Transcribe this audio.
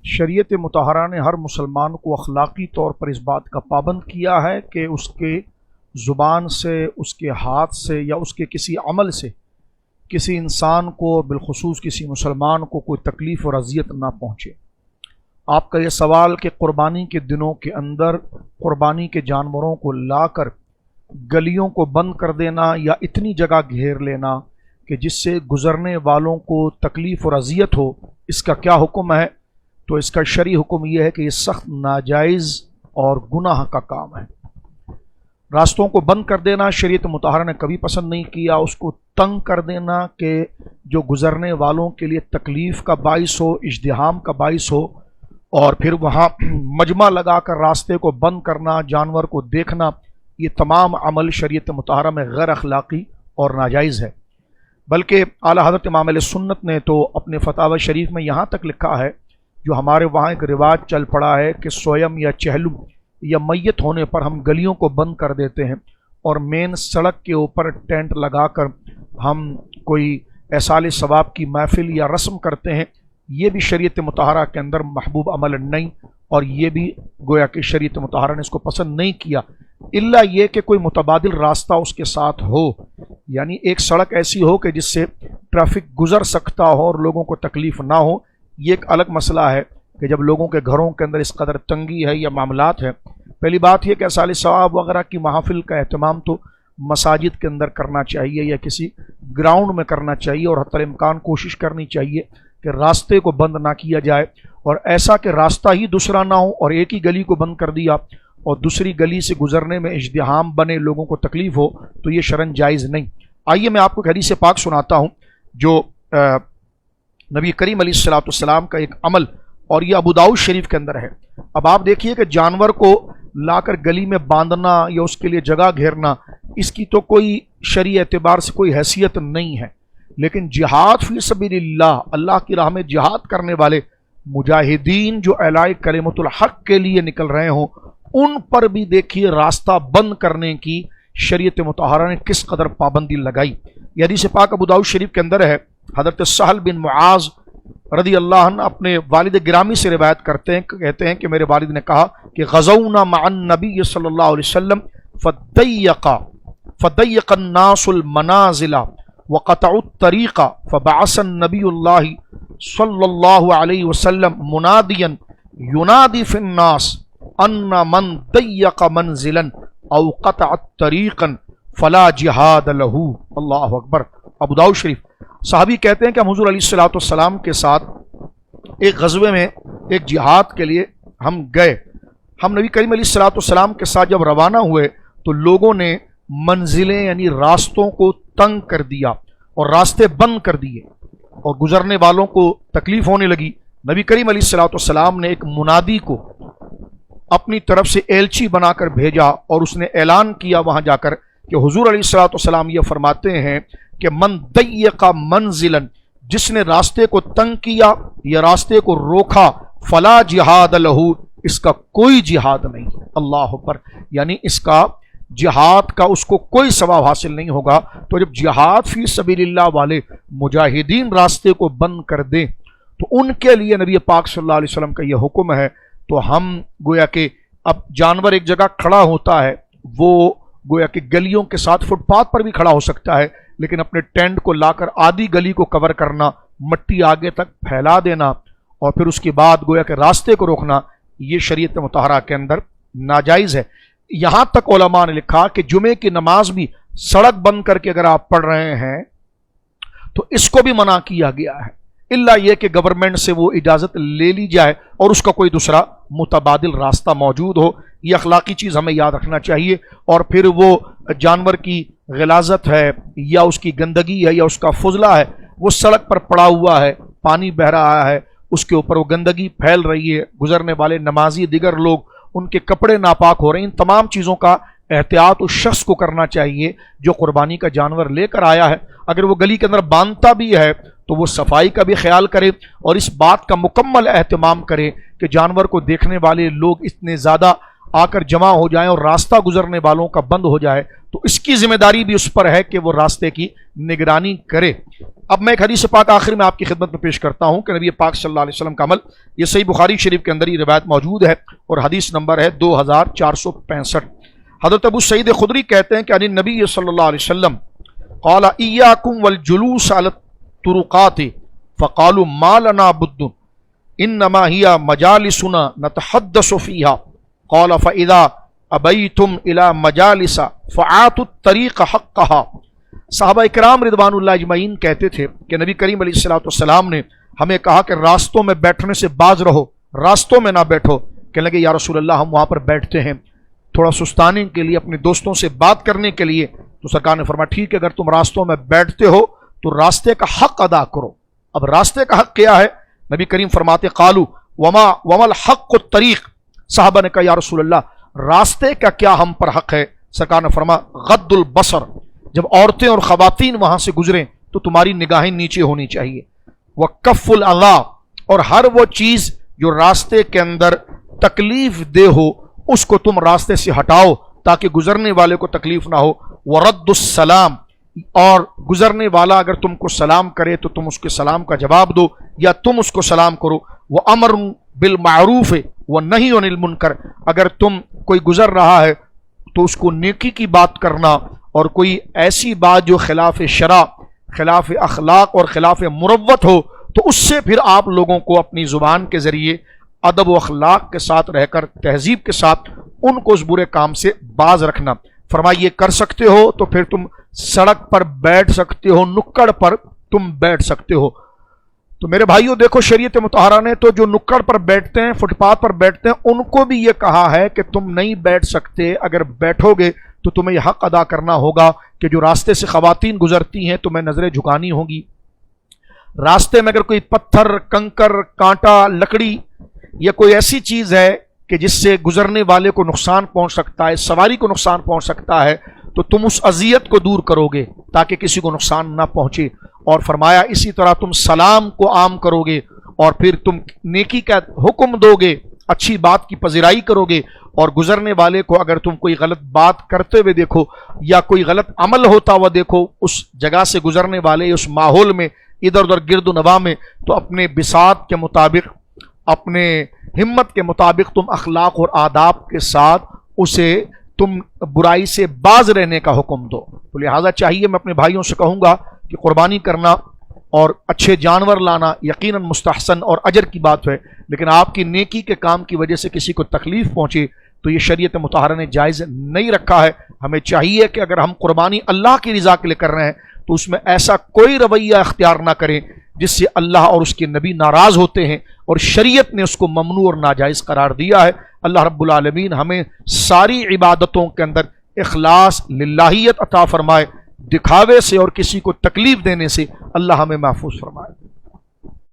شریعت مطہرہ نے ہر مسلمان کو اخلاقی طور پر اس بات کا پابند کیا ہے کہ اس کے زبان سے، اس کے ہاتھ سے یا اس کے کسی عمل سے کسی انسان کو، بالخصوص کسی مسلمان کو، کوئی تکلیف اور اذیت نہ پہنچے۔ آپ کا یہ سوال کہ قربانی کے دنوں کے اندر قربانی کے جانوروں کو لا کر گلیوں کو بند کر دینا یا اتنی جگہ گھیر لینا کہ جس سے گزرنے والوں کو تکلیف اور اذیت ہو، اس کا کیا حکم ہے؟ تو اس کا شرعی حکم یہ ہے کہ یہ سخت ناجائز اور گناہ کا کام ہے۔ راستوں کو بند کر دینا شریعت مطہرہ نے کبھی پسند نہیں کیا، اس کو تنگ کر دینا کہ جو گزرنے والوں کے لیے تکلیف کا باعث ہو، ازدحام کا باعث ہو، اور پھر وہاں مجمع لگا کر راستے کو بند کرنا، جانور کو دیکھنا، یہ تمام عمل شریعت مطہرہ میں غیر اخلاقی اور ناجائز ہے۔ بلکہ اعلیٰ حضرت امام علیہ سنت نے تو اپنے فتاوی شریف میں یہاں تک لکھا ہے، جو ہمارے وہاں ایک رواج چل پڑا ہے کہ سویم یا چہلم یا میت ہونے پر ہم گلیوں کو بند کر دیتے ہیں اور مین سڑک کے اوپر ٹینٹ لگا کر ہم کوئی احصال ثواب کی محفل یا رسم کرتے ہیں۔ یہ بھی شریعت مطہرہ کے اندر محبوب عمل نہیں، اور یہ بھی گویا کہ شریعت مطہرہ نے اس کو پسند نہیں کیا، الا یہ کہ کوئی متبادل راستہ اس کے ساتھ ہو، یعنی ایک سڑک ایسی ہو کہ جس سے ٹریفک گزر سکتا ہو اور لوگوں کو تکلیف نہ ہو۔ یہ ایک الگ مسئلہ ہے کہ جب لوگوں کے گھروں کے اندر اس قدر تنگی ہے یا معاملات ہیں۔ پہلی بات یہ کہ احصال ثواب وغیرہ کی محافل کا اہتمام تو مساجد کے اندر کرنا چاہیے یا کسی گراؤنڈ میں کرنا چاہیے، اور حتی الامکان کوشش کرنی چاہیے کہ راستے کو بند نہ کیا جائے، اور ایسا کہ راستہ ہی دوسرا نہ ہو اور ایک ہی گلی کو بند کر دیا اور دوسری گلی سے گزرنے میں ازدحام بنے، لوگوں کو تکلیف ہو، تو یہ شرعاً جائز نہیں۔ آئیے میں آپ کو ایک حدیث پاک سناتا ہوں جو نبی کریم علیہ الصلوۃ والسلام کا ایک عمل، اور یہ ابو داؤد شریف کے اندر ہے۔ اب آپ دیکھیے کہ جانور کو لا کر گلی میں باندھنا یا اس کے لیے جگہ گھیرنا، اس کی تو کوئی شرعی اعتبار سے کوئی حیثیت نہیں ہے، لیکن جہاد فی سبیل اللہ، اللہ کی راہ میں جہاد کرنے والے مجاہدین جو اعلاء کلمۃ الحق کے لیے نکل رہے ہوں، ان پر بھی دیکھیے راستہ بند کرنے کی شریعت مطہرہ نے کس قدر پابندی لگائی۔ یہ حدیث پاک ابو داؤد شریف کے اندر ہے۔ حضرت سہل بن معاذ رضی اللہ عنہ اپنے والد گرامی سے روایت کرتے ہیں، کہتے ہیں کہ میرے والد نے کہا کہ غزونا مع النبی صلی اللہ علیہ وسلم فضیق الناس المنازل وقطعوا الطریق فبعث النبی اللہ صلی اللہ علیہ وسلم منادیا ینادی فی الناس ان من ضیق منزلا او قطع طریقا فلا جہاد لہ۔ اللہ اکبر۔ ابو داؤد شریف۔ صحابی کہتے ہیں کہ ہم حضور علیہ الصلوۃ والسلام کے ساتھ ایک غزوے میں، ایک جہاد کے لیے ہم گئے۔ ہم نبی کریم علیہ الصلوۃ والسلام کے ساتھ جب روانہ ہوئے تو لوگوں نے منزلیں یعنی راستوں کو تنگ کر دیا اور راستے بند کر دیے، اور گزرنے والوں کو تکلیف ہونے لگی۔ نبی کریم علیہ الصلوۃ والسلام نے ایک منادی کو اپنی طرف سے ایلچی بنا کر بھیجا، اور اس نے اعلان کیا وہاں جا کر کہ حضور علیہ الصلوۃ والسلام یہ فرماتے ہیں کہ من ضیق منزلا، جس نے راستے کو تنگ کیا یا راستے کو روکا، فلا جہاد لہ، اس کا کوئی جہاد نہیں۔ اللہ اکبر۔ یعنی اس کا جہاد کا اس کو کوئی ثواب حاصل نہیں ہوگا۔ تو جب جہاد فی سبیل اللہ والے مجاہدین راستے کو بند کر دیں تو ان کے لیے نبی پاک صلی اللہ علیہ وسلم کا یہ حکم ہے۔ تو ہم گویا کہ اب جانور ایک جگہ کھڑا ہوتا ہے، وہ گویا کہ گلیوں کے ساتھ فٹ پاتھ پر بھی کھڑا ہو سکتا ہے، لیکن اپنے ٹینٹ کو لا کر آدھی گلی کو کور کرنا، مٹی آگے تک پھیلا دینا، اور پھر اس کے بعد گویا کہ راستے کو روکنا، یہ شریعت مطہرہ کے اندر ناجائز ہے۔ یہاں تک علماء نے لکھا کہ جمعے کی نماز بھی سڑک بند کر کے اگر آپ پڑھ رہے ہیں تو اس کو بھی منع کیا گیا ہے، الا یہ کہ گورنمنٹ سے وہ اجازت لے لی جائے اور اس کا کوئی دوسرا متبادل راستہ موجود ہو۔ یہ اخلاقی چیز ہمیں یاد رکھنا چاہیے۔ اور پھر وہ جانور کی غلاظت ہے یا اس کی گندگی ہے یا اس کا فضلہ ہے، وہ سڑک پر پڑا ہوا ہے، پانی بہہ رہا ہے، اس کے اوپر وہ گندگی پھیل رہی ہے، گزرنے والے نمازی دیگر لوگ، ان کے کپڑے ناپاک ہو رہے ہیں، ان تمام چیزوں کا احتیاط اس شخص کو کرنا چاہیے جو قربانی کا جانور لے کر آیا ہے۔ اگر وہ گلی کے اندر باندھتا بھی ہے تو وہ صفائی کا بھی خیال کرے اور اس بات کا مکمل اہتمام کرے کہ جانور کو دیکھنے والے لوگ اتنے زیادہ آ کر جمع ہو جائیں اور راستہ گزرنے والوں کا بند ہو جائے تو اس کی ذمہ داری بھی اس پر ہے کہ وہ راستے کی نگرانی کرے۔ اب میں ایک حدیث پاک آخر میں آپ کی خدمت میں پیش کرتا ہوں کہ نبی پاک صلی اللہ علیہ وسلم کا عمل، یہ صحیح بخاری شریف کے اندر یہ روایت موجود ہے اور حدیث نمبر ہے 2465۔ حضرت ابو سعید خدری کہتے ہیں کہ عن النبی صلی اللہ علیہ وسلم قال ایاکم والجلوس علی الطرقات فقالوا ما لنا بد انما هي مجالسنا نتحدث فيها قال فاذا ابیتم الى مجالس فآتوا الطریق حقها۔ صحابہ اکرام رضوان اللہ اجمعین کہتے تھے کہ نبی کریم علیہ الصلوۃ والسلام نے ہمیں کہا کہ راستوں میں بیٹھنے سے باز رہو، راستوں میں نہ بیٹھو۔ کہنے لگے یا رسول اللہ ہم وہاں پر بیٹھتے ہیں تھوڑا سستانے کے لیے، اپنے دوستوں سے بات کرنے کے لیے۔ تو سرکار نے فرمایا ٹھیک ہے، اگر تم راستوں میں بیٹھتے ہو تو راستے کا حق ادا کرو۔ اب راستے کا حق کیا ہے؟ نبی کریم فرماتے قالو وما الحق الطریق۔ صحابہ نے کہا یا رسول اللہ راستے کا کیا ہم پر حق ہے؟ سرکار نے فرمایا غض البصر، جب عورتیں اور خواتین وہاں سے گزریں تو تمہاری نگاہیں نیچے ہونی چاہیے۔ وکف الاذی، اور ہر وہ چیز جو راستے کے اندر تکلیف دہ ہو اس کو تم راستے سے ہٹاؤ تاکہ گزرنے والے کو تکلیف نہ ہو۔ ورد السلام، اور گزرنے والا اگر تم کو سلام کرے تو تم اس کے سلام کا جواب دو یا تم اس کو سلام کرو۔ وامر بالمعروف ونہی عن المنکر، اگر تم کوئی گزر رہا ہے تو اس کو نیکی کی بات کرنا، اور کوئی ایسی بات جو خلاف شرع، خلاف اخلاق اور خلاف مروت ہو تو اس سے پھر آپ لوگوں کو اپنی زبان کے ذریعے ادب و اخلاق کے ساتھ رہ کر تہذیب کے ساتھ ان کو اس برے کام سے باز رکھنا۔ فرمایا یہ کر سکتے ہو تو پھر تم سڑک پر بیٹھ سکتے ہو، نکڑ پر تم بیٹھ سکتے ہو۔ تو میرے بھائیوں دیکھو، شریعت مطہرہ نے تو جو نکڑ پر بیٹھتے ہیں، فٹ پاتھ پر بیٹھتے ہیں، ان کو بھی یہ کہا ہے کہ تم نہیں بیٹھ سکتے، اگر بیٹھو گے تو تمہیں یہ حق ادا کرنا ہوگا کہ جو راستے سے خواتین گزرتی ہیں تمہیں نظریں جھکانی ہوگی۔ راستے میں اگر کوئی پتھر، کنکر، کانٹا، لکڑی یا کوئی ایسی چیز ہے کہ جس سے گزرنے والے کو نقصان پہنچ سکتا ہے، سواری کو نقصان پہنچ سکتا ہے، تو تم اس اذیت کو دور کرو گے تاکہ کسی کو نقصان نہ پہنچے۔ اور فرمایا اسی طرح تم سلام کو عام کرو گے اور پھر تم نیکی کا حکم دو گے، اچھی بات کی پذیرائی کرو گے، اور گزرنے والے کو اگر تم کوئی غلط بات کرتے ہوئے دیکھو یا کوئی غلط عمل ہوتا ہوا دیکھو اس جگہ سے گزرنے والے، اس ماحول میں ادھر ادھر گرد و نواح میں، تو اپنے بساط کے مطابق، اپنے ہمت کے مطابق تم اخلاق اور آداب کے ساتھ اسے تم برائی سے باز رہنے کا حکم دو۔ تو لہٰذا چاہیے، میں اپنے بھائیوں سے کہوں گا کہ قربانی کرنا اور اچھے جانور لانا یقیناً مستحسن اور اجر کی بات ہے، لیکن آپ کی نیکی کے کام کی وجہ سے کسی کو تکلیف پہنچے تو یہ شریعت مطہرہ نے جائز نہیں رکھا ہے۔ ہمیں چاہیے کہ اگر ہم قربانی اللہ کی رضا کے لیے کر رہے ہیں تو اس میں ایسا کوئی رویہ اختیار نہ کریں جس سے اللہ اور اس کے نبی ناراض ہوتے ہیں، اور شریعت نے اس کو ممنوع اور ناجائز قرار دیا ہے۔ اللہ رب العالمین ہمیں ساری عبادتوں کے اندر اخلاص، للہیت عطا فرمائے، دکھاوے سے اور کسی کو تکلیف دینے سے اللہ ہمیں محفوظ فرمائے۔